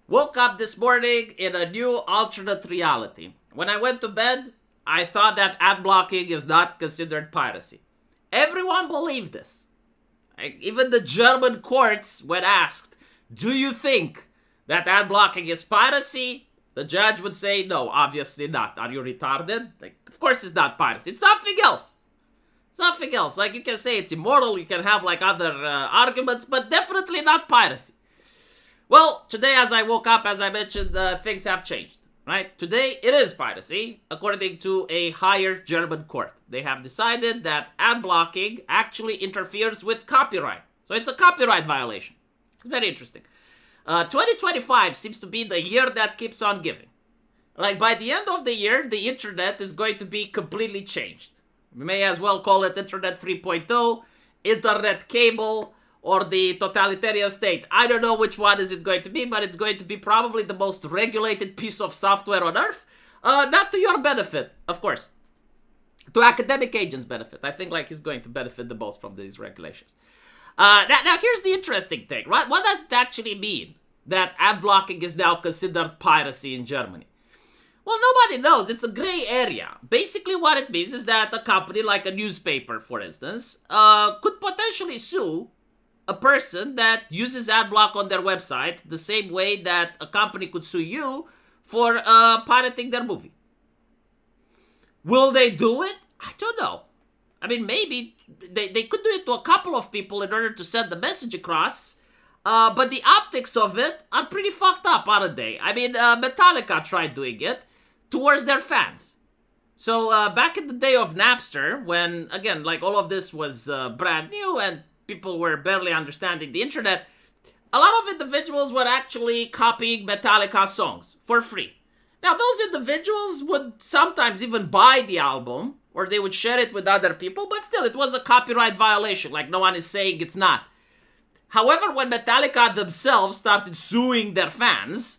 Woke up this morning in a new alternate reality. When I went to bed, I thought that ad blocking is not considered piracy. Everyone believed this. Like, even the German courts, when asked, do you think that ad blocking is piracy? The judge would say, no, obviously not. Are you retarded? Like, of course it's not piracy. It's something else. Something else. Like, you can say it's immoral, you can have like other arguments, but definitely not piracy. Well, today as I woke up, as I mentioned, things have changed, right? Today it is piracy, according to a higher German court. They have decided that ad blocking actually interferes with copyright. So it's a copyright violation. It's very interesting. 2025 seems to be the year that keeps on giving. Like, by the end of the year, the internet is going to be completely changed. We may as well call it Internet 3.0, Internet cable, or the totalitarian state. I don't know which one is it going to be, but it's going to be probably the most regulated piece of software on earth. Not to your benefit, of course. To academic agents' benefit. I think like he's going to benefit the most from these regulations. Now here's the interesting thing, right? What does it actually mean that ad blocking is now considered piracy in Germany? Well, nobody knows. It's a gray area. Basically, what it means is that a company like a newspaper, for instance, could potentially sue a person that uses ad block on their website the same way that a company could sue you for pirating their movie. Will they do it? I don't know. I mean, maybe they could do it to a couple of people in order to send the message across, but the optics of it are pretty fucked up, aren't they? I mean, Metallica tried doing it towards their fans. So back in the day of Napster, when, again, like all of this was brand new and people were barely understanding the internet, a lot of individuals were actually copying Metallica songs for free. Now, those individuals would sometimes even buy the album, or they would share it with other people, but still, it was a copyright violation. Like, no one is saying it's not. However, when Metallica themselves started suing their fans,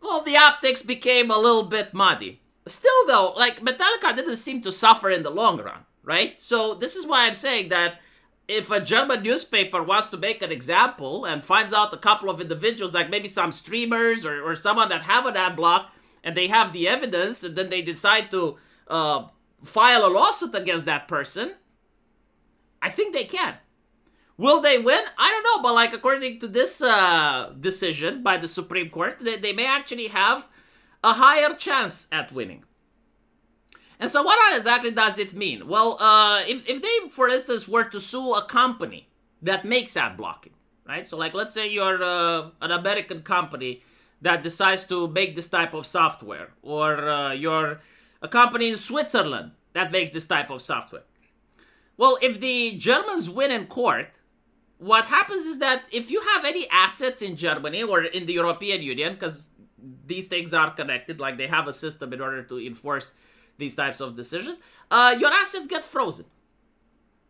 well, the optics became a little bit muddy. Still, though, like, Metallica didn't seem to suffer in the long run, right? So, this is why I'm saying that if a German newspaper wants to make an example and finds out a couple of individuals, like maybe some streamers or someone that have an ad block, and they have the evidence, and then they decide to file a lawsuit against that person, I think they can. Will they win? I don't know, but like according to this decision by the Supreme Court, they may actually have a higher chance at winning. And so what exactly does it mean? Well, if they, for instance, were to sue a company that makes ad blocking, right? So like let's say you're an American company that decides to make this type of software, or you're a company in Switzerland that makes this type of software. Well, if the Germans win in court, what happens is that if you have any assets in Germany or in the European Union, because these things are connected, like they have a system in order to enforce these types of decisions, your assets get frozen.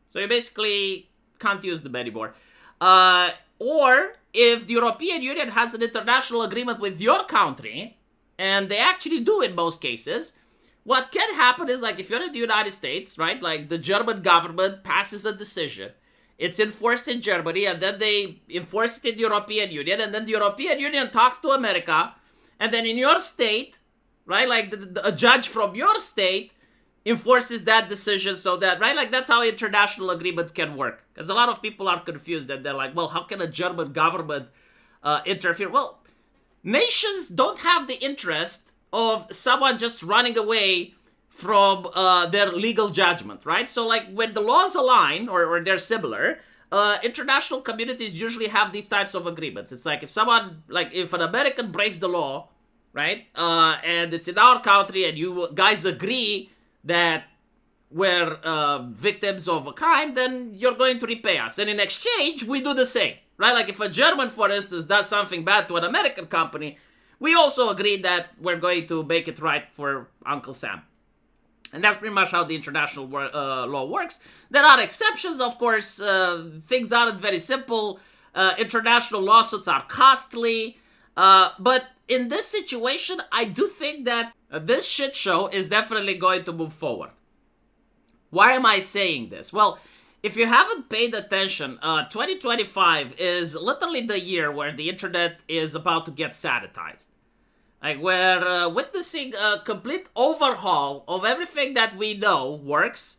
So you basically can't use them anymore. Or if the European Union has an international agreement with your country, and they actually do in most cases, what can happen is, like, if you're in the United States, right, like the German government passes a decision, it's enforced in Germany, and then they enforce it in the European Union, and then the European Union talks to America, and then in your state, right, like a judge from your state enforces that decision, so that, right, like that's how international agreements can work. Because a lot of people are confused and they're like, well, how can a German government interfere? Well, nations don't have the interest of someone just running away from their legal judgment, right? So like when the laws align or they're similar, international communities usually have these types of agreements. It's like if an American breaks the law, right, and it's in our country and you guys agree that we're victims of a crime, then you're going to repay us. And in exchange, we do the same, right? Like if a German, for instance, does something bad to an American company, we also agree that we're going to make it right for Uncle Sam. And that's pretty much how the international law works. There are exceptions, of course. Things aren't very simple. International lawsuits are costly. But in this situation, I do think that this shit show is definitely going to move forward. Why am I saying this? Well, if you haven't paid attention, 2025 is literally the year where the internet is about to get sanitized. Like, we're witnessing a complete overhaul of everything that we know works,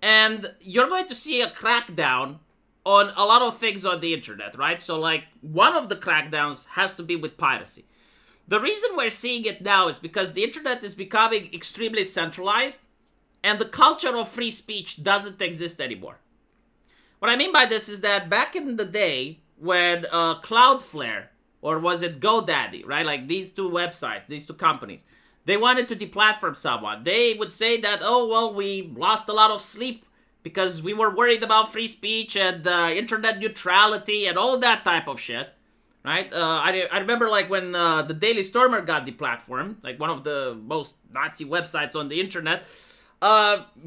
and you're going to see a crackdown on a lot of things on the internet, right? So, like, one of the crackdowns has to be with piracy. The reason we're seeing it now is because the internet is becoming extremely centralized, and the culture of free speech doesn't exist anymore. What I mean by this is that back in the day, when Cloudflare, or was it GoDaddy, right? Like these two websites, these two companies, they wanted to deplatform someone. They would say that, oh, well, we lost a lot of sleep because we were worried about free speech and internet neutrality and all that type of shit, right? I remember like when the Daily Stormer got deplatformed, like one of the most Nazi websites on the internet,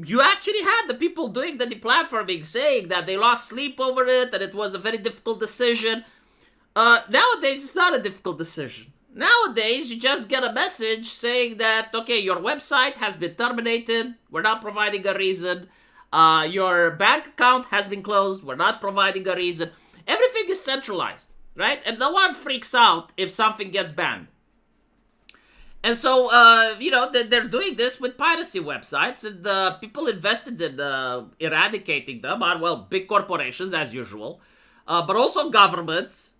you actually had the people doing the deplatforming saying that they lost sleep over it, and it was a very difficult decision. Nowadays, it's not a difficult decision. Nowadays, you just get a message saying that, okay, your website has been terminated. We're not providing a reason. Your bank account has been closed. We're not providing a reason. Everything is centralized, right? And no one freaks out if something gets banned. And so, they're doing this with piracy websites, and people invested in eradicating them are, well, big corporations, as usual, but also governments,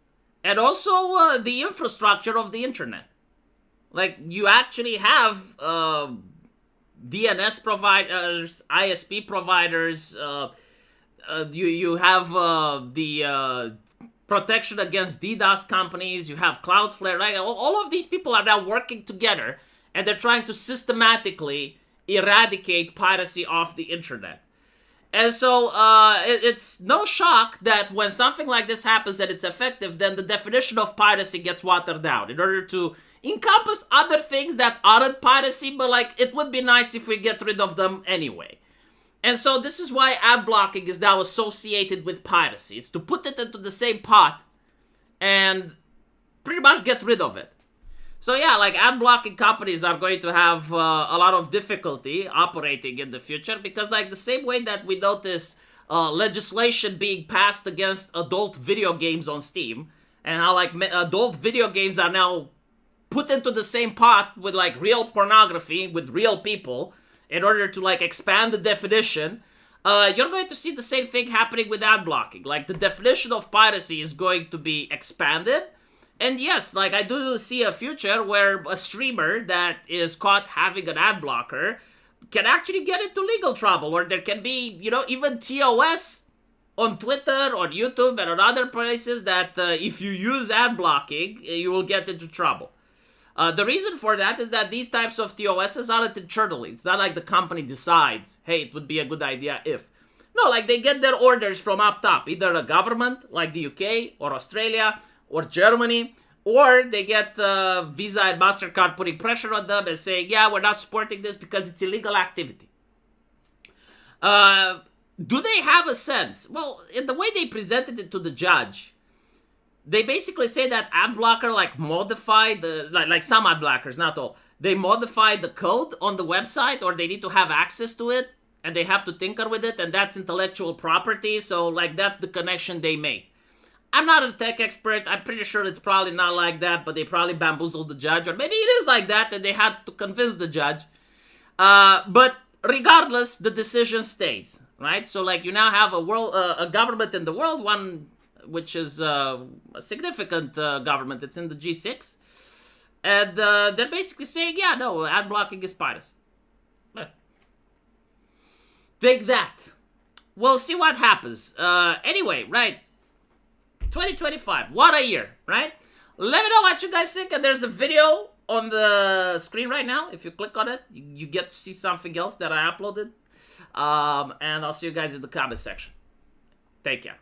and also the infrastructure of the internet. Like, you actually have DNS providers, ISP providers, you have the protection against DDoS companies, you have Cloudflare, right? All of these people are now working together, and they're trying to systematically eradicate piracy off the internet. And so it's no shock that when something like this happens and it's effective, then the definition of piracy gets watered down in order to encompass other things that aren't piracy, but like it would be nice if we get rid of them anyway. And so this is why ad blocking is now associated with piracy. It's to put it into the same pot and pretty much get rid of it. So yeah, like ad blocking companies are going to have a lot of difficulty operating in the future because like the same way that we notice legislation being passed against adult video games on Steam and how like adult video games are now put into the same pot with like real pornography with real people in order to like expand the definition, you're going to see the same thing happening with ad blocking. Like the definition of piracy is going to be expanded. And yes, like I do see a future where a streamer that is caught having an ad blocker can actually get into legal trouble, or there can be, even TOS on Twitter, on YouTube, and on other places that if you use ad blocking, you will get into trouble. The reason for that is that these types of TOSs aren't internally. It's not like the company decides, hey, it would be a good idea if. No, like they get their orders from up top, either a government like the UK or Australia, or Germany, or they get Visa and MasterCard putting pressure on them and saying, yeah, we're not supporting this because it's illegal activity. Do they have a sense? Well, in the way they presented it to the judge, they basically say that ad blocker like modified the, like some ad blockers, not all, they modify the code on the website, or they need to have access to it, and they have to tinker with it, and that's intellectual property, so like that's the connection they made. I'm not a tech expert. I'm pretty sure it's probably not like that, but they probably bamboozled the judge, or maybe it is like that and they had to convince the judge. But regardless, the decision stays, right? So like you now have a government in the world, one which is a significant government. It's in the G6. And they're basically saying, yeah, no, ad blocking is piracy. Take that. We'll see what happens. Anyway, right. 2025, what a year, right? Let me know what you guys think, and there's a video on the screen right now. If you click on it, you get to see something else that I uploaded. And I'll see you guys in the comment section. Take care.